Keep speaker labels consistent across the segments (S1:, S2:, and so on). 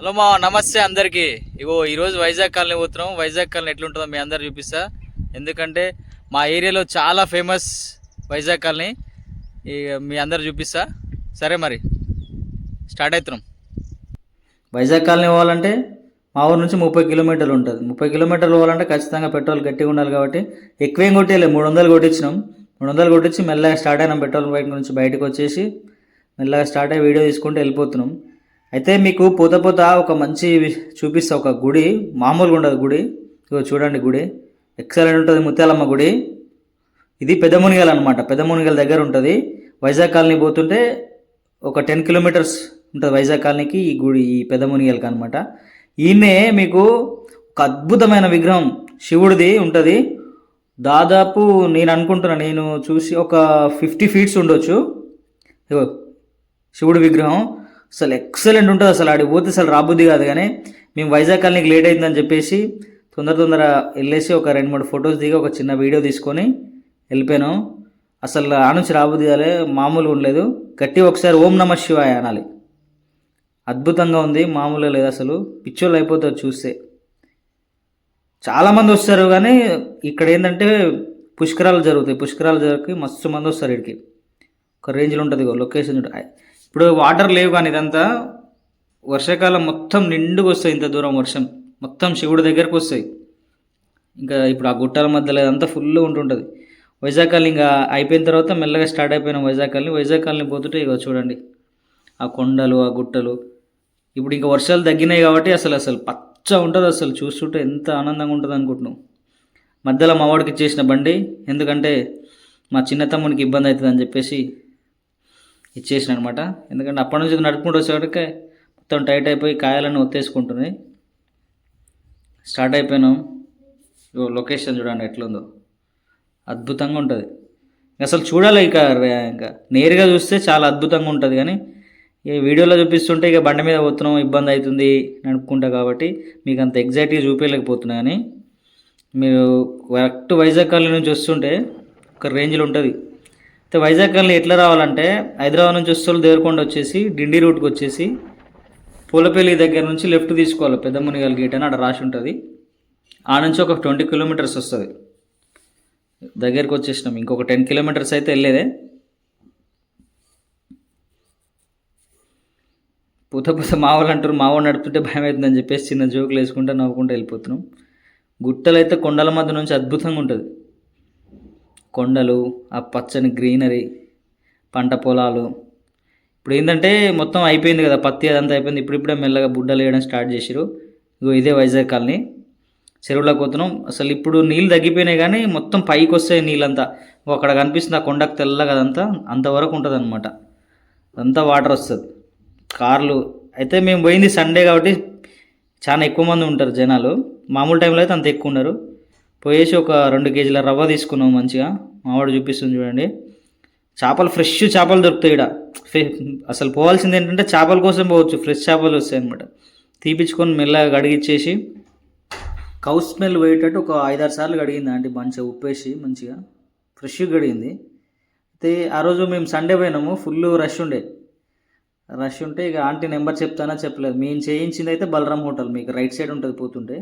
S1: Hello మా నమస్తే అందరికీ. ఇగో ఈరోజు వైజాగ్ కాలనీ పోతున్నాం. వైజాగ్ కాలనీ ఎట్లుంటుందో మీ అందరు చూపిస్తా. ఎందుకంటే మా ఏరియాలో చాలా ఫేమస్ వైజాగ్ కాలనీ. మీ అందరు చూపిస్తా. సరే మరి స్టార్ట్ అవుతున్నాం. వైజాగ్ కాలనీ పోవాలంటే మా ఊరు నుంచి 30 కిలోమీటర్లు ఉంటుంది. 30 కిలోమీటర్లు పోవాలంటే ఖచ్చితంగా పెట్రోల్ గట్టిగా ఉండాలి. కాబట్టి ఎక్కువేం కొట్టేయలేదు, 300 కొట్టించినాం. 300 కొట్టించి మెల్లగా స్టార్ట్ అయినాం. పెట్రోల్ బైక్ నుంచి బయటకు వచ్చేసి మెల్లగా స్టార్ట్ అయ్యి వీడియో తీసుకుంటూ వెళ్ళిపోతున్నాం. అయితే మీకు పోత పోత ఒక మంచి చూపిస్తా. ఒక గుడి మామూలుగా ఉండదు గుడి. ఇగో చూడండి, గుడి ఎక్సలెంట్ ఉంటుంది. ముత్యాలమ్మ గుడి. ఇది పెద్ద మునిగల్ అనమాట. పెద్ద మునిగల్ దగ్గర ఉంటుంది. వైజాగ్ కాలనీ పోతుంటే ఒక 10 కిలోమీటర్స్ ఉంటుంది వైజాగ్ కాలనీకి ఈ గుడి, ఈ పెద్ద మునిగల్కి అనమాట. ఈయనే మీకు ఒక అద్భుతమైన విగ్రహం శివుడిది ఉంటుంది. దాదాపు నేను అనుకుంటున్నా, నేను చూసి ఒక 50 ఫీట్స్ ఉండొచ్చు. ఇగో శివుడి విగ్రహం అసలు ఎక్సలెంట్ ఉంటుంది. అసలు ఆడికి పోతే అసలు రాబుద్ది కాదు. కానీ మేము వైజాగ్ కాలనీకి లేట్ అయిందని చెప్పేసి తొందర వెళ్ళేసి ఒక 2-3 ఫొటోస్ దిగి ఒక చిన్న వీడియో తీసుకొని వెళ్ళిపోయాను. అసలు ఆ నుంచి రాబుద్ది కాలే, మామూలుగా ఉండలేదు. గట్టి ఒకసారి ఓం నమ శివాయ అనాలి. అద్భుతంగా ఉంది, మామూలుగా లేదు. అసలు పిచ్చోళ్ళు అయిపోతారు చూస్తే. చాలామంది వస్తారు. కానీ ఇక్కడ ఏంటంటే పుష్కరాలు జరుగుతాయి. పుష్కరాలు జరిగి మస్తు మంది వస్తారు ఇక్కడికి. ఒక రేంజ్లో ఉంటుంది లొకేషన్. ఇప్పుడు వాటర్ లేవు, కానీ ఇదంతా వర్షాకాలం మొత్తం నిండుగా వస్తాయి. ఇంత దూరం వర్షం మొత్తం శివుడి దగ్గరకు వస్తాయి. ఇంకా ఇప్పుడు ఆ గుట్టల మధ్యలో ఇదంతా ఫుల్ ఉంటుంటుంది. వైజాగ్ కాలనీ ఇంకా అయిపోయిన తర్వాత మెల్లగా స్టార్ట్ అయిపోయినాం వైజాగ్ కాలనీ. వైజాగ్ కాలనీ పోతుంటే ఇక చూడండి ఆ కొండలు, ఆ గుట్టలు. ఇప్పుడు ఇంకా వర్షాలు తగ్గినాయి కాబట్టి అసలు పచ్చ ఉంటుంది. అసలు చూస్తుంటే ఎంత ఆనందంగా ఉంటుంది అనుకుంటున్నాం. మధ్యలో మా వాడికి ఇచ్చేసిన బండి, ఎందుకంటే మా చిన్న తమ్మునికి ఇబ్బంది అవుతుంది అని చెప్పేసి ఇచ్చేసిన అనమాట. ఎందుకంటే అప్పటి నుంచి నడుపుకుంటూ వచ్చేవాడికి మొత్తం టైట్ అయిపోయి కాయాలన్నీ ఒత్తేసుకుంటున్నాయి. స్టార్ట్ అయిపోయినాం. లొకేషన్ చూడండి ఎట్లుందో, అద్భుతంగా ఉంటుంది. అసలు చూడాలి. ఇంకా నేరుగా చూస్తే చాలా అద్భుతంగా ఉంటుంది. కానీ ఈ వీడియోలో చూపిస్తుంటే ఇక బండి మీద పోతున్నాం, ఇబ్బంది అవుతుంది నడుపుకుంటా. కాబట్టి మీకు అంత ఎగ్జాక్ట్గా చూపించలేకపోతున్నా. కానీ మీరు కరెక్ట్ వైజాగ్ కాలనీ నుంచి వస్తుంటే ఒక రేంజ్లో ఉంటుంది. అయితే వైజాగ్ కాలనీ ఎట్లా రావాలంటే హైదరాబాద్ నుంచి వస్తువులు దేవరకొండ వచ్చేసి డిండి రూట్కి వచ్చేసి పూలపల్లి దగ్గర నుంచి లెఫ్ట్ తీసుకోవాలి. పెద్ద మునిగల్ గేట్ అని అక్కడ రాసి ఉంటుంది. ఆ నుంచి ఒక 20 కిలోమీటర్స్ వస్తుంది. దగ్గరికి వచ్చేసినాం. ఇంకొక 10 కిలోమీటర్స్ అయితే వెళ్ళేదే. పూత మా వాళ్ళు అంటారు, మా వాళ్ళు నడుపుతుంటే భయం అవుతుందని చెప్పేసి చిన్న జోకులు వేసుకుంటూ నవ్వుకుంటూ వెళ్ళిపోతున్నాం. గుట్టలు అయితే కొండల మధ్య నుంచి అద్భుతంగా ఉంటుంది. కొండలు, ఆ పచ్చని గ్రీనరీ, పంట పొలాలు. ఇప్పుడు ఏంటంటే మొత్తం అయిపోయింది కదా, పత్తి అదంతా అయిపోయింది. ఇప్పుడిప్పుడే మెల్లగా బుడ్డలు వేయడం స్టార్ట్ చేసిరు. ఇగో ఇదే వైజాగ్ కాలనీ. చెరువులోకి పోతున్నాం. అసలు ఇప్పుడు నీళ్ళు తగ్గిపోయినాయి, కానీ మొత్తం పైకి వస్తాయి నీళ్ళంతా. అక్కడ కనిపిస్తుంది ఆ కొండకు తెల్లగా, అదంతా అంతవరకు ఉంటుంది అనమాట. అంతా వాటర్ వస్తుంది. కార్లు అయితే మేము పోయింది సండే కాబట్టి చాలా ఎక్కువ మంది ఉంటారు జనాలు. మామూలు టైంలో అయితే అంత ఎక్కువ ఉన్నారు. పోయేసి ఒక 2 కేజీల రవ్వ తీసుకున్నాం. మంచిగా మావాడు చూపిస్తుంది చూడండి. చేపలు, ఫ్రెష్ చేపలు దొరుకుతాయి ఇక్కడ. అసలు పోవాల్సింది ఏంటంటే చేపల కోసం పోవచ్చు. ఫ్రెష్ చేపలు వస్తాయి అనమాట. తీపించుకొని మెల్లగా కడిగిచ్చేసి కౌ స్మెల్ పోయేటట్టు ఒక 5-6 సార్లు కడిగింది ఆంటీ. మంచిగా ఉప్పేసి మంచిగా ఫ్రెష్గా కడిగింది. అయితే ఆ రోజు మేము సండే పోయినాము. ఫుల్ రష్ ఉంటే ఇక ఆంటీ నెంబర్ చెప్తానా చెప్పలేదు. మేము చేయించింది అయితే బలరాం హోటల్, మీకు రైట్ సైడ్ ఉంటుంది పోతుంటే.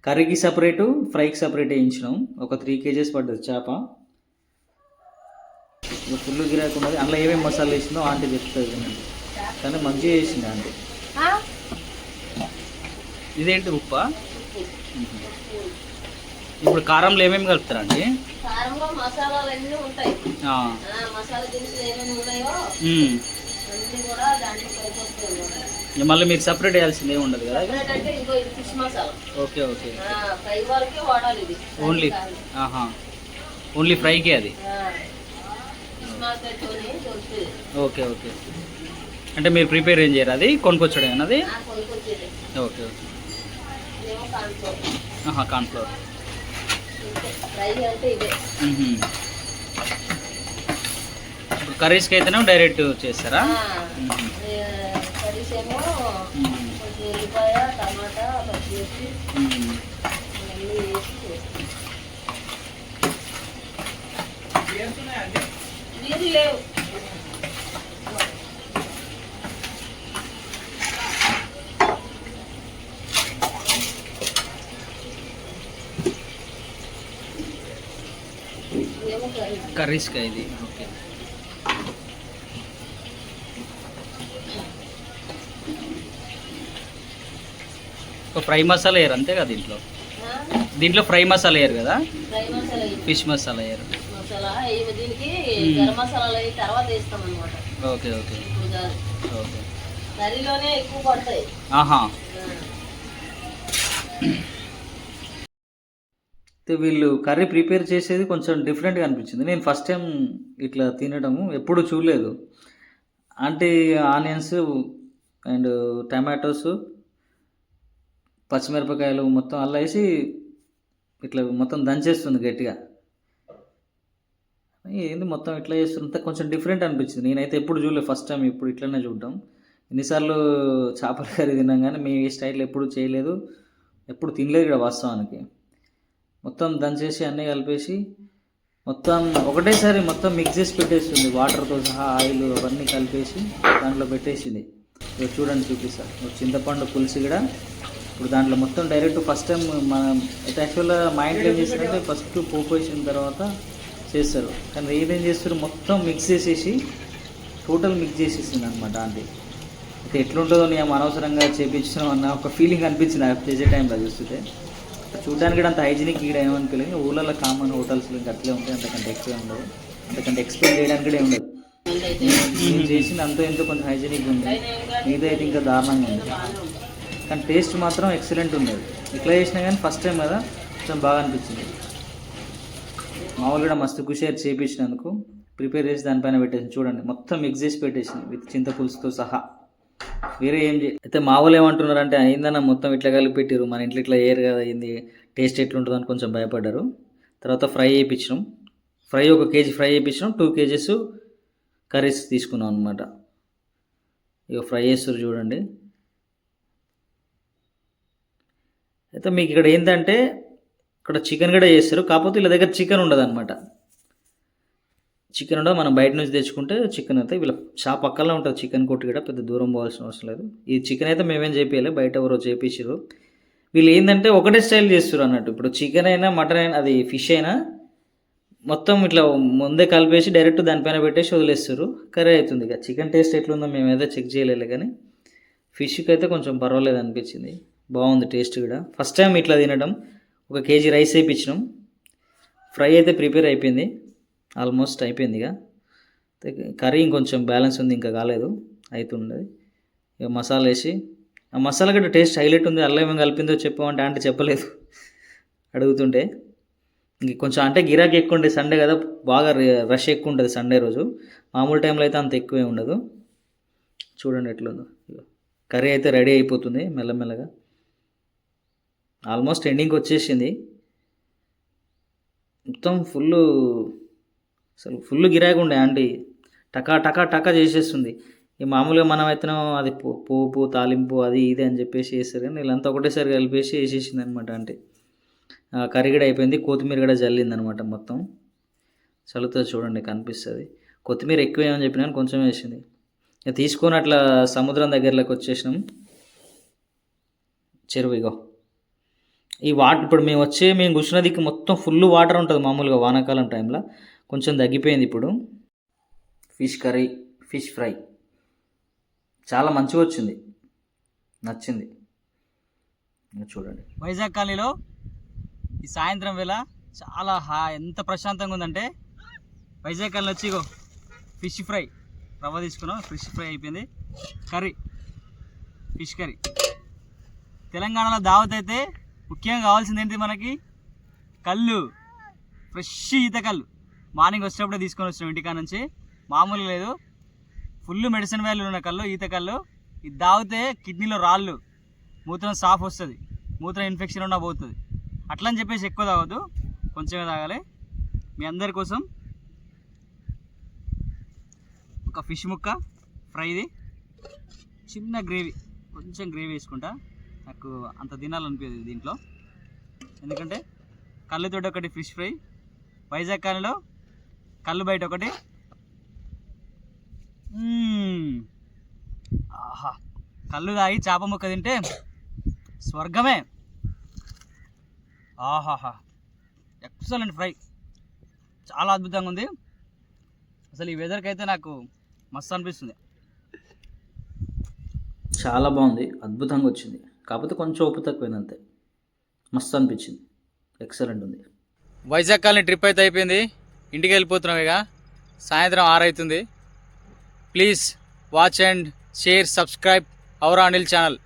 S1: కర్రీకి సపరేటు, ఫ్రైకి సపరేట్ వేయించినాం. ఒక 3 కేజీస్ పడ్డది చేప. ఫుల్ గిరాకు ఉన్నది. అందులో ఏమేమి మసాలా వేసిందో ఆంటీ చెప్తుంది. కానీ మంచిగా వేసింది ఆంటీ. ఇదేంటి ఉప్పా? ఇప్పుడు కారంలో ఏమేమి కలుపుతారా అండి? మళ్ళీ మీకు సపరేట్ వేయాల్సింది ఏమి ఉండదు కదా? Okay okay. ఓన్లీ ఫ్రైకే అది? Okay okay. అంటే మీరు ప్రిపేర్ ఏం చేయరు, అది కొనుక్కొచ్చడం అది? Okay okay. కార్న్ఫ్లోర్. కర్రీస్కి అయితేనే డైరెక్ట్ చేస్తారా? కర్రీస్కా ఇది? ఓకే. ఒక ఫ్రై మసాలా వేయరు అంతే కదా దీంట్లో? దీంట్లో ఫ్రై మసాలా వేయరు కదా? ఫిష్ మసాలా వేయరు.
S2: దీనికి గరం మసాలాలు అవి తర్వాత వేస్తాం అన్నమాట.
S1: Okay okay okay.
S2: కర్రీలోనే ఎక్కువ పడతాయి.
S1: ఆహా. వీళ్ళు కర్రీ ప్రిపేర్ చేసేది కొంచెం డిఫరెంట్గా అనిపించింది. నేను ఫస్ట్ టైం ఇట్లా తినడము, ఎప్పుడు చూడలేదు. అంటే ఆనియన్స్ అండ్ టమాటోస్, పచ్చిమిరపకాయలు మొత్తం అలా వేసి ఇట్లా మొత్తం దంచేస్తుంది గట్టిగా. ఏంది మొత్తం ఇట్లా చేస్తుంటే కొంచెం డిఫరెంట్ అనిపించింది. నేనైతే ఎప్పుడు చూడలేదు, ఫస్ట్ టైం ఇప్పుడు ఇట్లనే చూడడం. ఎన్నిసార్లు చేపల కర్రీ తిన్నాం కానీ మేము ఈ స్టైల్లో ఎప్పుడు చేయలేదు, ఎప్పుడు తినలేదు ఇక్కడ వాస్తవానికి. మొత్తం దంచేసి అన్నీ కలిపేసి మొత్తం ఒకటేసారి మొత్తం మిక్స్ చేసి పెట్టేస్తుంది, వాటర్తో సహా ఆయిల్ అవన్నీ కలిపేసి దాంట్లో పెట్టేసింది. ఇక చూడండి చూపిస్తాను. చింతపండు పులుసు కూడా ఇప్పుడు దాంట్లో మొత్తం డైరెక్ట్ ఫస్ట్ టైం మనం అయితే యాక్చువల్గా మా ఇంట్లో ఏం చేస్తారంటే ఫస్ట్ పోపు వేసిన తర్వాత చేస్తారు, కానీ ఏదేం చేస్తారు మొత్తం మిక్స్ చేసేసి టోటల్ మిక్స్ చేసేసింది అనమాట. అంటే అయితే ఎట్లుంటుందో నేను అనవసరంగా చేపించడం అన్న ఒక ఫీలింగ్ అనిపించింది చేసే టైంలో చూస్తుంటే. చూడడానికి కూడా అంత హైజీనిక్ ఇక్కడ ఏమనిపించలేదు. ఊళ్ళలో కామన్ హోటల్స్లో ఇంకా అట్లే ఉంటాయి, అంతకంటే ఎక్కువే ఉండదు, అంతకంటే ఎక్స్ప్లెయిన్ చేయడానికి కూడా ఉండదు. నేను చేసింది అంతో ఎంతో కొంచెం హైజీనిక్ ఉంది, మిగతా అయితే ఇంకా దారుణంగా ఉంది. కానీ టేస్ట్ మాత్రం ఎక్సలెంట్ ఉండేది. ఇట్లా చేసినా కానీ ఫస్ట్ టైం కదా కొంచెం బాగా అనిపించింది. మామూలు కూడా మస్తు కుషేర్ చేయించినందుకు ప్రిపేర్ చేసి దానిపైన పెట్టేసి చూడండి మొత్తం మిక్స్ చేసి పెట్టేసింది విత్ చింతపులుసుతో సహా. వేరే ఏం అయితే మా వాళ్ళు ఏమంటున్నారు అంటే అయిందన్న మొత్తం ఇట్లా కలిపి పెట్టారు, మన ఇంట్లో ఇట్లా వేయరు కదా, అయింది టేస్ట్ ఎట్లుంటుంది అని కొంచెం భయపడ్డారు. తర్వాత ఫ్రై చేయించినాం, ఫ్రై 1 kg ఫ్రై చేయించినాం, 2 kgs కర్రీస్ తీసుకున్నాం అనమాట. ఇక ఫ్రై చేస్తారు చూడండి. అయితే మీకు ఇక్కడ ఏంటంటే ఇక్కడ చికెన్ కూడా చేస్తారు, కాకపోతే వీళ్ళ దగ్గర చికెన్ ఉండదు అనమాట. చికెన్ ఉండదు, మనం బయట నుంచి తెచ్చుకుంటే చికెన్ అయితే వీళ్ళ షాప్ పక్కనే ఉంటుంది చికెన్ కొట్టు కూడా, పెద్ద దూరం పోవాల్సిన అవసరం లేదు. ఈ చికెన్ అయితే మేమేం చేపించాలి, బయట ఎవరో చేపించారు. వీళ్ళు ఏంటంటే ఒకటే స్టైల్ చేస్తారు అన్నట్టు. ఇప్పుడు చికెన్ అయినా మటన్ అయినా అది ఫిష్ అయినా మొత్తం ఇట్లా ముందే కలిపేసి డైరెక్ట్ దానిపైన పెట్టేసి వదిలేస్తారు, కర్రీ అవుతుంది. ఇక చికెన్ టేస్ట్ ఎట్లుందో మేమైతే చెక్ చేయలేదు, కానీ ఫిష్కి అయితే కొంచెం పర్వాలేదు అనిపించింది, బాగుంది టేస్ట్ కూడా. ఫస్ట్ టైం ఇట్లా తినడం. 1 kg రైస్ వేయించినాం, ఫ్రై అయితే ప్రిపేర్ అయిపోయింది, ఆల్మోస్ట్ అయిపోయింది. ఇక కర్రీ ఇంకొంచెం బ్యాలెన్స్ ఉంది, ఇంకా కాలేదు, అవుతుండదు. ఇక మసాలా వేసి, ఆ మసాలా కూడా టేస్ట్ హైలైట్ ఉంది. అల్లం ఏమేమి కలిపిందో చెప్పామంటే అంటే చెప్పలేదు అడుగుతుంటే. ఇంక కొంచెం అంటే గిరాకీ ఎక్కువ ఉంటుంది, సండే కదా బాగా రష్ ఎక్కువ ఉంటుంది సండే రోజు. మామూలు టైంలో అయితే అంత ఎక్కువే ఉండదు. చూడండి ఎట్లుందో. కర్రీ అయితే రెడీ అయిపోతుంది మెల్లమెల్లగా, ఆల్మోస్ట్ ఎండింగ్కి వచ్చేసింది. మొత్తం అసలు ఫుల్ గిరాకీ ఉండే ఆంటీ, టకా టకా టకా చేసేస్తుంది. ఈ మామూలుగా మనం అయితే అది పోపు తాలింపు అది ఇది అని చెప్పేసి చేస్తారు, కానీ వీళ్ళంతా ఒకటేసారి కలిపేసి వేసేసింది అనమాట. అంటే కర్రీ కూడా అయిపోయింది, కొత్తిమీర కూడా జల్లింది అనమాట. మొత్తం చల్లుతుంది చూడండి కనిపిస్తుంది. కొత్తిమీర ఎక్కువ ఏమని చెప్పినా కొంచెం వేసింది. ఇక తీసుకొని అట్లా సముద్రం దగ్గరలోకి వచ్చేసినాం, చెరువు. ఇగో ఈ వాటర్ ఇప్పుడు మేము కూర్చున్న దిక్కు మొత్తం ఫుల్ వాటర్ ఉంటుంది మామూలుగా వానాకాలం టైంలో, కొంచెం తగ్గిపోయింది ఇప్పుడు. ఫిష్ కర్రీ, ఫిష్ ఫ్రై చాలా మంచిగా వచ్చింది, నచ్చింది. చూడండి వైజాగ్ కాలనీలో ఈ సాయంత్రం వేళ చాలా ఎంత ప్రశాంతంగా ఉందంటే, వైజాగ్ కాలనీ వచ్చి ఇగో ఫిష్ ఫ్రై రవ్వ తీసుకున్నాం, ఫిష్ ఫ్రై అయిపోయింది. Curry fish curry. తెలంగాణలో దావత్ అయితే ముఖ్యంగా కావాల్సింది ఏంటి మనకి, కళ్ళు, ఫ్రెష్ ఈత కళ్ళు. మార్నింగ్ వచ్చేటప్పుడే తీసుకొని వచ్చినాం ఇంటికా నుంచి, మామూలు లేదు, ఫుల్ మెడిసిన్ వాల్యూలు ఉన్న కళ్ళు, ఈత కళ్ళు. ఇది తాగితే కిడ్నీలో రాళ్ళు, మూత్రం సాఫ్ వస్తుంది, మూత్రం ఇన్ఫెక్షన్ ఉన్నా పోతుంది. అట్లా అని చెప్పేసి ఎక్కువ తాగొద్దు, కొంచెమే తాగాలి. మీ అందరి కోసం ఒక ఫిష్ ముక్క ఫ్రైది, చిన్న గ్రేవీ, కొంచెం గ్రేవీ వేసుకుంటా. నాకు అంత తినాలనిపించదు దీంట్లో, ఎందుకంటే కళ్ళుతోటి ఒకటి ఫిష్ ఫ్రై, వైజాగ్ కాలనీలో కళ్ళు బయట ఒకటి. ఆహా, కళ్ళు తాగి చేప ముక్క తింటే స్వర్గమే. ఆహాహా, ఎక్సలెంట్ ఫ్రై. చాలా అద్భుతంగా ఉంది. అసలు ఈ వెదర్కి అయితే నాకు మస్తు అనిపిస్తుంది. చాలా బాగుంది, అద్భుతంగా వచ్చింది. కాకపోతే కొంచెం ఉప్పు తక్కువైంది అంతే. మస్తు అనిపించింది, ఎక్సలెంట్ ఉంది. వైజాగ్ కాలనీ ట్రిప్ అయితే అయిపోయింది, ఇంటికి వెళ్ళిపోతున్నాం. ఇక సాయంత్రం 6 అవుతుంది. Please watch and share, subscribe our Anil channel.